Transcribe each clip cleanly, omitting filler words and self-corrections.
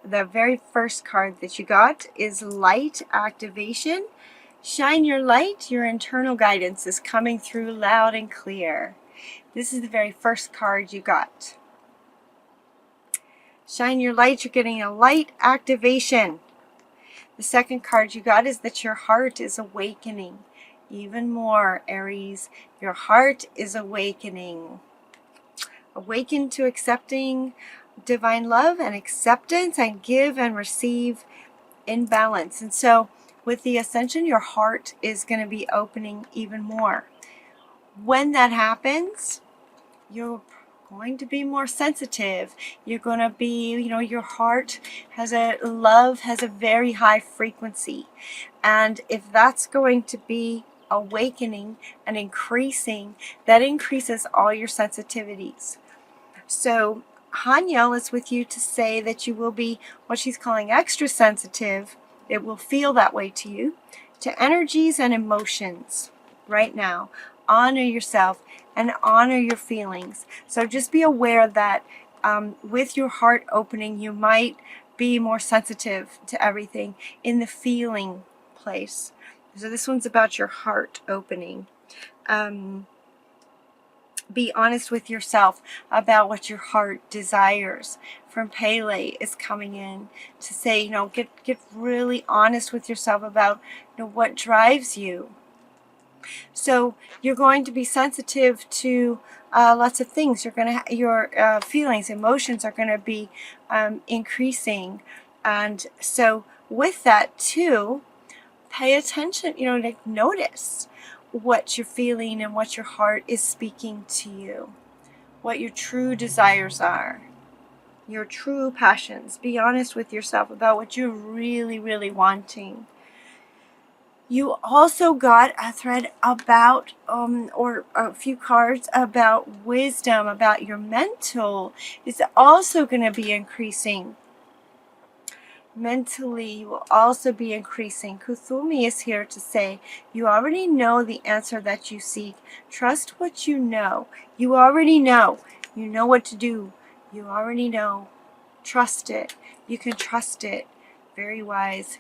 the very first card that you got is Light Activation. Shine your light, your internal guidance is coming through loud and clear. This is the very first card you got. Shine your light, you're getting a light activation. The second card you got is that your heart is awakening. Even more, Aries, your heart is awakening. Awaken to accepting divine love and acceptance, and give and receive in balance. And so with the ascension, your heart is going to be opening even more. When that happens, you're going to be more sensitive. You're going to be, your heart has a very high frequency. And if that's going to be awakening and increasing, that increases all your sensitivities. So Haniel is with you to say that you will be what she's calling extra sensitive. It will feel that way to you, to energies and emotions right now. Honor yourself and honor your feelings. So just be aware that with your heart opening, you might be more sensitive to everything in the feeling place. So this one's about your heart opening. Be honest with yourself about what your heart desires. From Pele is coming in to say, get really honest with yourself about what drives you. So you're going to be sensitive to lots of things. Your feelings, emotions are going to be increasing, and so with that too, pay attention. Like notice what you're feeling and what your heart is speaking to you, what your true desires are, your true passions. Be honest with yourself about what you're really, really wanting. You also got a thread about, or a few cards about wisdom, about your mental. It's also going to be increasing. Mentally, you will also be increasing. Kuthumi is here to say, you already know the answer that you seek. Trust what you know. You already know. You know what to do. You already know. Trust it. You can trust it. Very wise,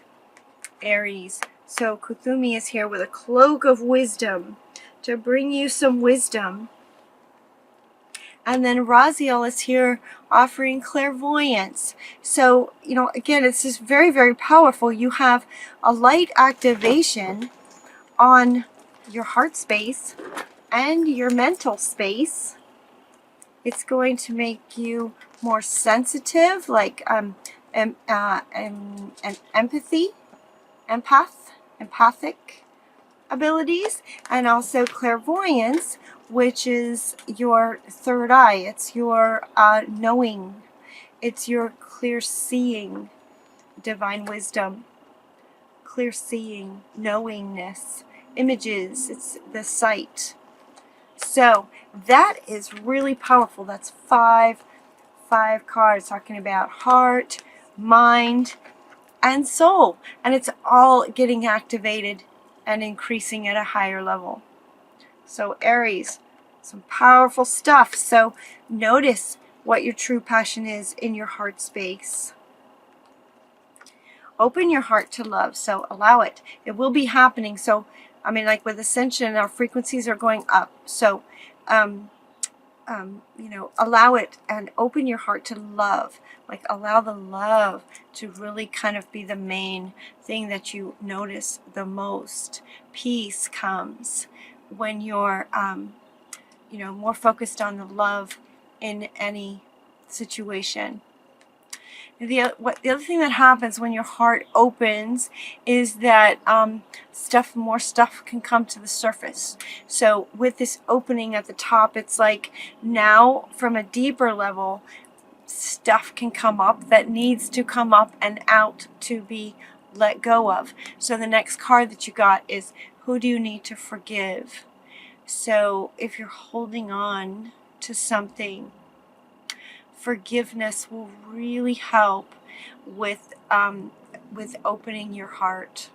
Aries. So Kuthumi is here with a cloak of wisdom to bring you some wisdom. And then Raziel is here offering clairvoyance. So, again, it's just very, very powerful. You have a light activation on your heart space and your mental space. It's going to make you more sensitive, like empathic abilities, and also clairvoyance, which is your third eye. It's your knowing. It's your clear seeing, divine wisdom, clear seeing, knowingness, images. It's the sight. So that is really powerful. That's five cards talking about heart, mind, and soul. And it's all getting activated and increasing at a higher level. So Aries, some powerful stuff. So notice what your true passion is in your heart space. Open your heart to love. So allow it. It will be happening. So, like with Ascension, our frequencies are going up. So, allow it and open your heart to love. Like allow the love to really kind of be the main thing that you notice the most. Peace comes when you're, more focused on the love in any situation. The other thing that happens when your heart opens is that more stuff can come to the surface. So with this opening at the top, it's like now from a deeper level, stuff can come up that needs to come up and out to be let go of. So the next card that you got is, who do you need to forgive? So if you're holding on to something, forgiveness will really help with opening your heart.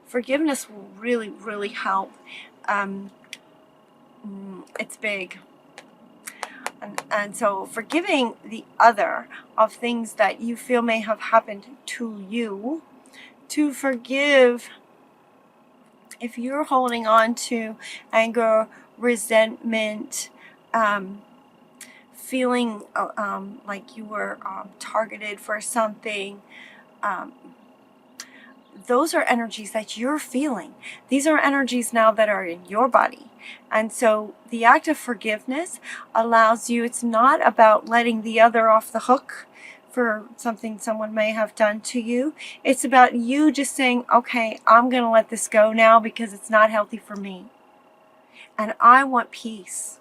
Forgiveness will really, really help. It's big. And so forgiving the other of things that you feel may have happened to you, to forgive if you're holding on to anger, resentment, feeling like you were targeted for something, um, those are energies that you're feeling. These are energies now that are in your body. And so the act of forgiveness allows you, it's not about letting the other off the hook for something someone may have done to you. It's about you just saying, okay, I'm going to let this go now because it's not healthy for me. And I want peace.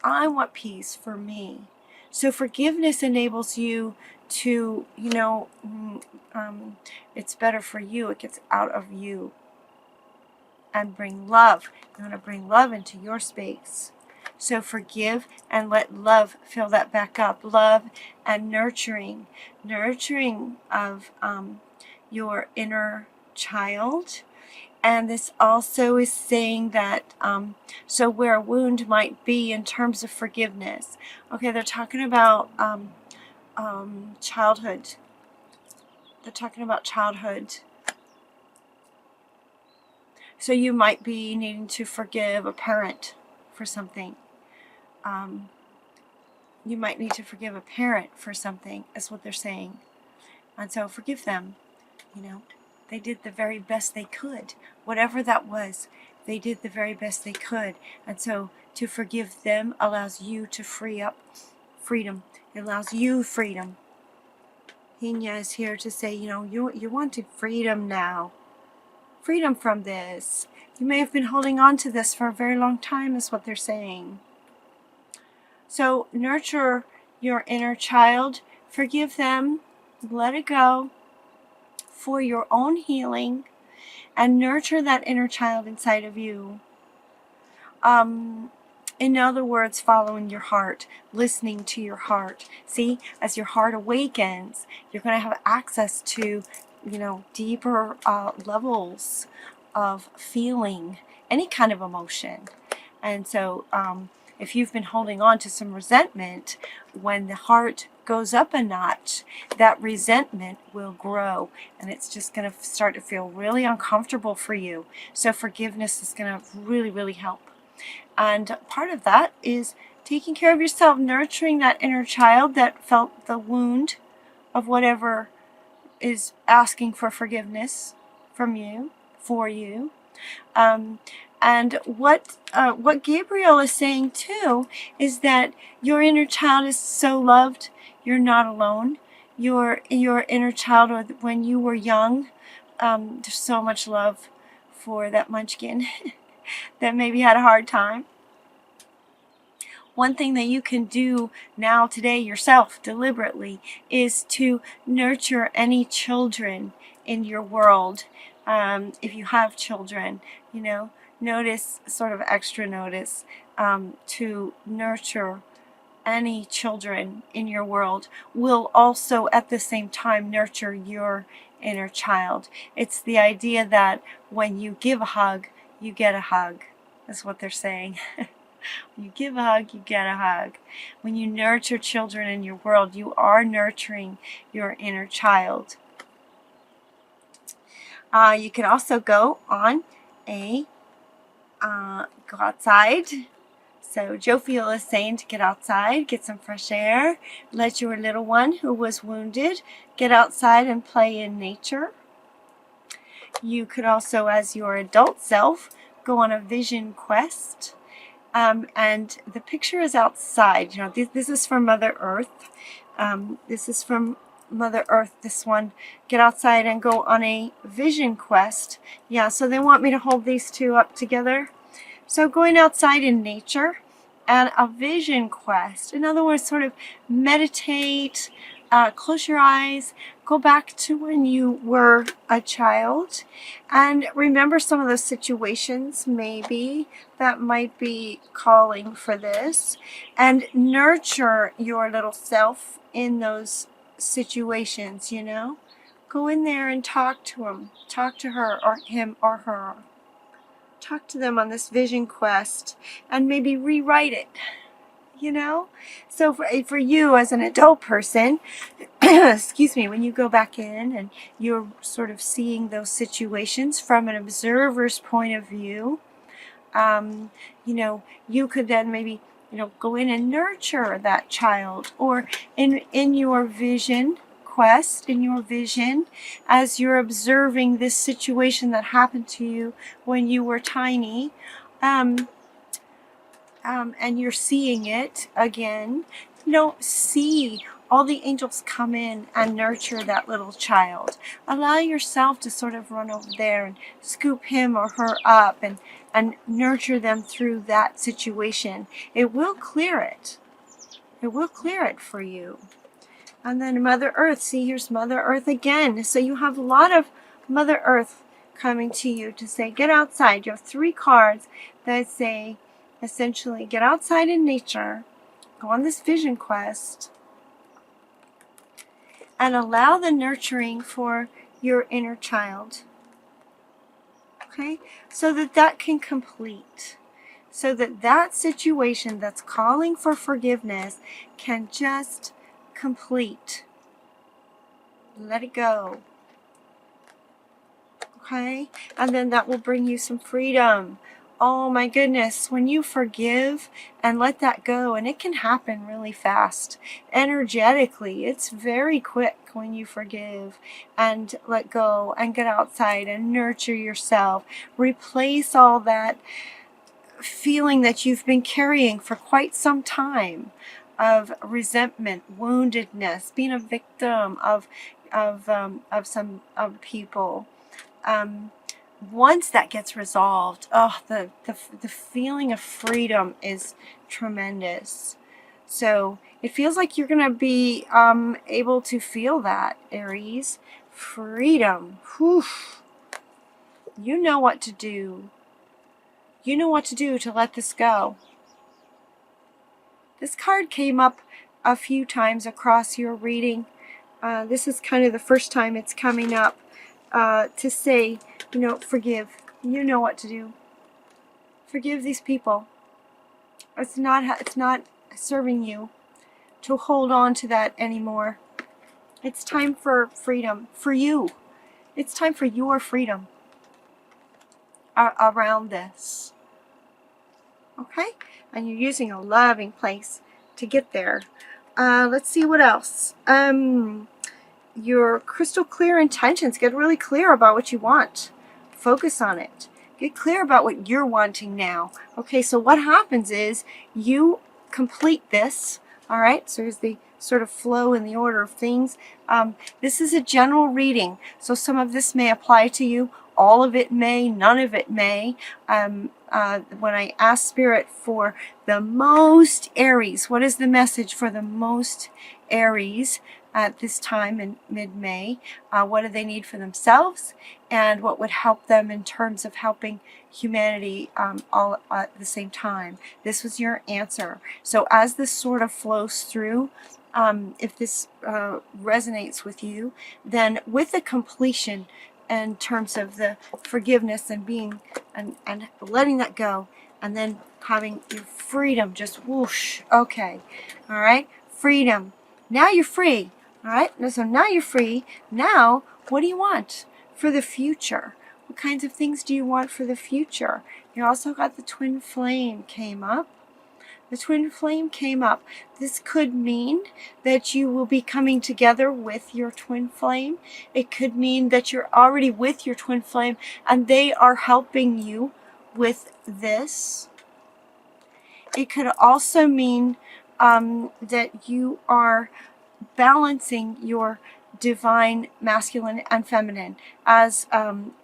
I want peace for me. So forgiveness enables you to, it's better for you. It gets out of you. And bring love. You want to bring love into your space. So forgive and let love fill that back up. Love and nurturing. Nurturing of your inner child. And this also is saying that, so where a wound might be in terms of forgiveness. Okay, they're talking about childhood. They're talking about childhood. So you might be needing to forgive a parent for something. You might need to forgive a parent for something, is what they're saying. And so forgive them. They did the very best they could. Whatever that was, they did the very best they could. And so to forgive them allows you to free up freedom. It allows you freedom. Hinya is here to say, you want freedom now. Freedom from this. You may have been holding on to this for a very long time, is what they're saying. So nurture your inner child. Forgive them. Let it go for your own healing. And nurture that inner child inside of you. In other words, following your heart, listening to your heart. See, as your heart awakens, you're going to have access to, deeper levels of feeling any kind of emotion. And so if you've been holding on to some resentment, when the heart goes up a notch, that resentment will grow, and it's just going to start to feel really uncomfortable for you. So forgiveness is going to really, really help. And part of that is taking care of yourself, nurturing that inner child that felt the wound of whatever is asking for forgiveness from you, for you. And what Gabriel is saying too is that your inner child is so loved. You're not alone. Your inner child, when you were young, there's so much love for that munchkin that maybe had a hard time. One thing that you can do now today yourself deliberately is to nurture any children in your world. If you have children, notice, sort of extra notice, to nurture any children in your world will also at the same time nurture your inner child. It's the idea that when you give a hug, you get a hug. That's what they're saying. When you give a hug, you get a hug. When you nurture children in your world, you are nurturing your inner child. You can also go on go outside. So Jophiel is saying to get outside, get some fresh air, let your little one who was wounded get outside and play in nature. You could also, as your adult self, go on a vision quest. And the picture is outside. This is from Mother Earth. This is from Mother Earth, this one. Get outside and go on a vision quest. Yeah, so they want me to hold these two up together. So going outside in nature and a vision quest. In other words, sort of meditate, close your eyes, go back to when you were a child, and remember some of those situations maybe that might be calling for this, and nurture your little self in those situations, Go in there and talk to him, talk to her or him or her. Talk to them on this vision quest and maybe rewrite it. you know? So for you as an adult person, excuse me, when you go back in and you're sort of seeing those situations from an observer's point of view, you know, you could then maybe, you know, go in and nurture that child, or in your vision quest, in your vision, as you're observing this situation that happened to you when you were tiny, and you're seeing it again, you know, see all the angels come in and nurture that little child. Allow yourself to sort of run over there and scoop him or her up and nurture them through that situation. It will clear it. It will clear it for you. And then Mother Earth. See, here's Mother Earth again. So you have a lot of Mother Earth coming to you to say, get outside. You have 3 cards that say, essentially, get outside in nature, go on this vision quest, and allow the nurturing for your inner child. Okay? So that can complete. So that situation that's calling for forgiveness can just complete. Let it go. Okay? And then that will bring you some freedom. Oh my goodness, when you forgive and let that go, and it can happen really fast, energetically, it's very quick when you forgive and let go and get outside and nurture yourself. Replace all that feeling that you've been carrying for quite some time of resentment, woundedness, being a victim of some people. Once that gets resolved, oh, the feeling of freedom is tremendous. So it feels like you're going to be able to feel that, Aries. Freedom. Whew. You know what to do. You know what to do to let this go. This card came up a few times across your reading. This is kind of the first time it's coming up to say, you know, forgive. You know what to do. Forgive these people. It's not serving you to hold on to that anymore. It's time for freedom for you. It's time for your freedom around this. Okay? And you're using a loving place to get there. Let's see what else. Your crystal clear intentions. Get really clear about what you want. Focus on it. Get clear about what you're wanting now. Okay, so what happens is you complete this. All right, so here's the sort of flow in the order of things. This is a general reading, so some of this may apply to you. All of it may, none of it may. When I ask Spirit for the most Aries, what is the message for the most Aries at this time in mid-May? What do they need for themselves? And what would help them in terms of helping humanity all at the same time? This was your answer. So as this sort of flows through, if this resonates with you, then with the completion in terms of the forgiveness and being and letting that go, and then having your freedom just whoosh. Okay, all right, freedom. Now you're free. All right, so now you're free. Now, what do you want for the future? What kinds of things do you want for the future? You also got the twin flame came up. The twin flame came up. This could mean that you will be coming together with your twin flame. It could mean that you're already with your twin flame and they are helping you with this. It could also mean that you are balancing your divine masculine and feminine, as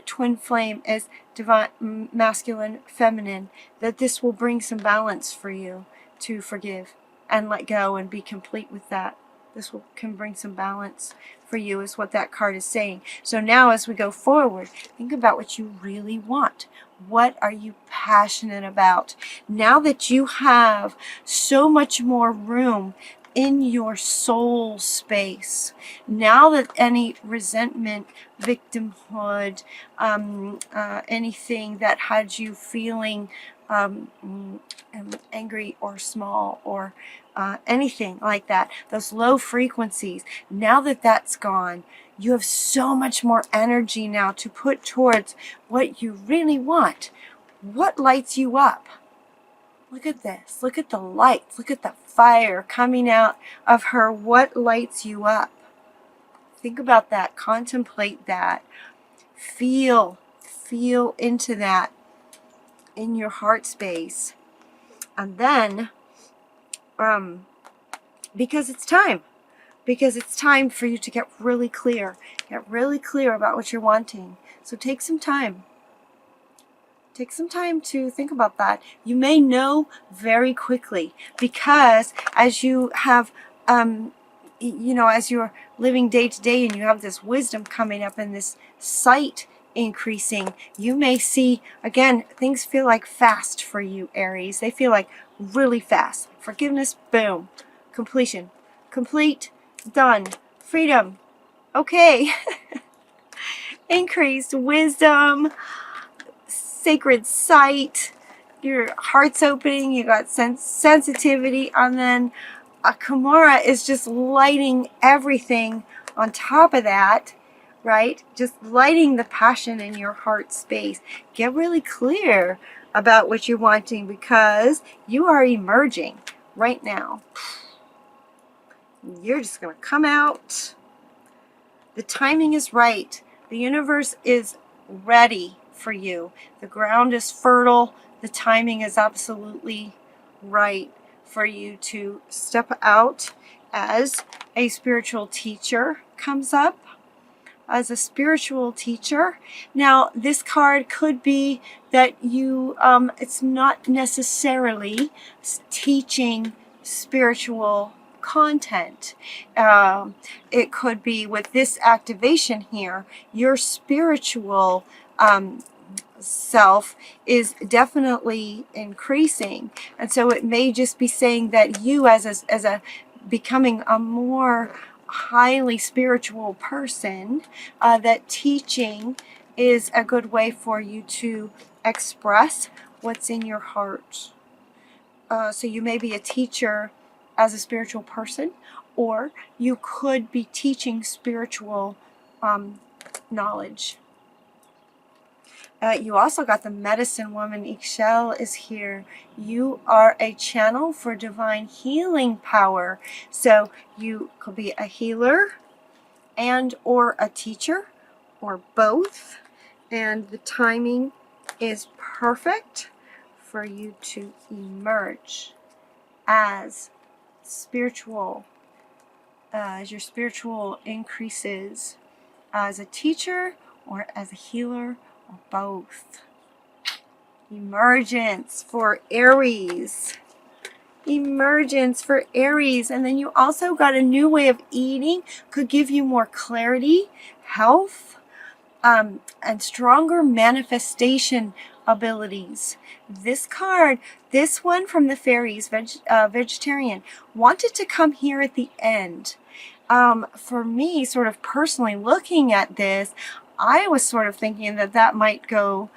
twin flame is divine masculine feminine, that this will bring some balance for you to forgive and let go and be complete with that. This can bring some balance for you, is what that card is saying. So now as we go forward, think about what you really want. What are you passionate about? Now that you have so much more room in your soul space, now that any resentment, victimhood, anything that had you feeling angry or small or anything like that. Those low frequencies. Now that that's gone, you have so much more energy now to put towards what you really want. What lights you up? Look at this. Look at the lights. Look at the fire coming out of her. What lights you up? Think about that. Contemplate that. Feel into that in your heart space. And then, because it's time for you to get really clear about what you're wanting. So take some time to think about that. You may know very quickly, because as you have as you're living day to day and you have this wisdom coming up and this sight increasing, you may see, again, things feel like fast for you, Aries. They feel like really fast. Forgiveness, boom. Completion. Complete, done. Freedom. Okay. Increased wisdom, sacred sight, your heart's opening, you got sensitivity, and then a Kimura is just lighting everything on top of that, right? Just lighting the passion in your heart space. Get really clear about what you're wanting, because you are emerging right now. You're just going to come out. The timing is right. The universe is ready for you. The ground is fertile. The timing is absolutely right for you to step out as a spiritual teacher comes up. As a spiritual teacher. Now, this card could be that you, it's not necessarily teaching spiritual content. It could be, with this activation here, your spiritual self is definitely increasing, and so it may just be saying that you, as a becoming a more highly spiritual person, that teaching is a good way for you to express what's in your heart. So you may be a teacher as a spiritual person, or you could be teaching spiritual knowledge. You also got the medicine woman. Ixchel is here. You are a channel for divine healing power. So you could be a healer and or a teacher, or both. And the timing is perfect for you to emerge as spiritual, as your spiritual increases, as a teacher or as a healer, or both. Emergence for Aries. Emergence for Aries. And then you also got a new way of eating. Could give you more clarity, health, and stronger manifestation abilities. This card, this one from the fairies, vegetarian, wanted to come here at the end. For me, sort of personally looking at this, I was sort of thinking that that might go,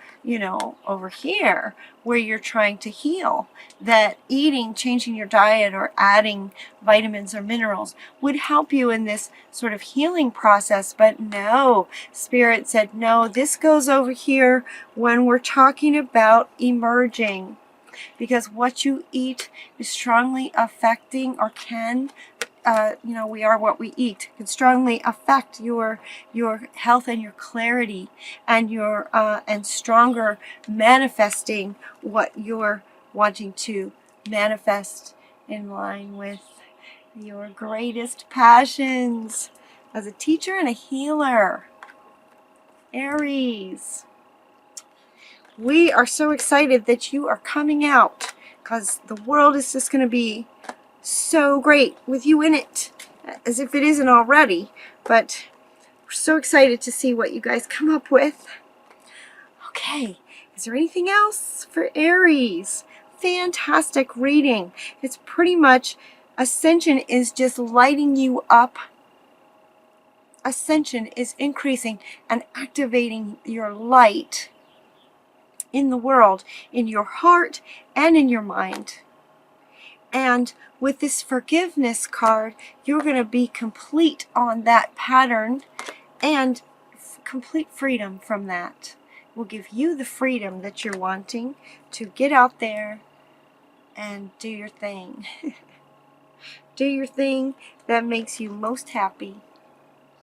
over here where you're trying to heal. That eating, changing your diet, or adding vitamins or minerals would help you in this sort of healing process. But no, Spirit said, no, this goes over here when we're talking about emerging. Because what you eat is strongly affecting, or can, we are what we eat, can strongly affect your health and your clarity, and your and stronger manifesting what you're wanting to manifest in line with your greatest passions as a teacher and a healer. Aries, we are so excited that you are coming out, because the world is just going to be so great with you in it, as if it isn't already. But we're so excited to see what you guys come up with. Okay, is there anything else for Aries? Fantastic reading. It's pretty much, Ascension is just lighting you up. Ascension is increasing and activating your light in the world, in your heart and in your mind. And with this forgiveness card, you're going to be complete on that pattern, and complete freedom from that will give you the freedom that you're wanting to get out there and do your thing. Do your thing that makes you most happy.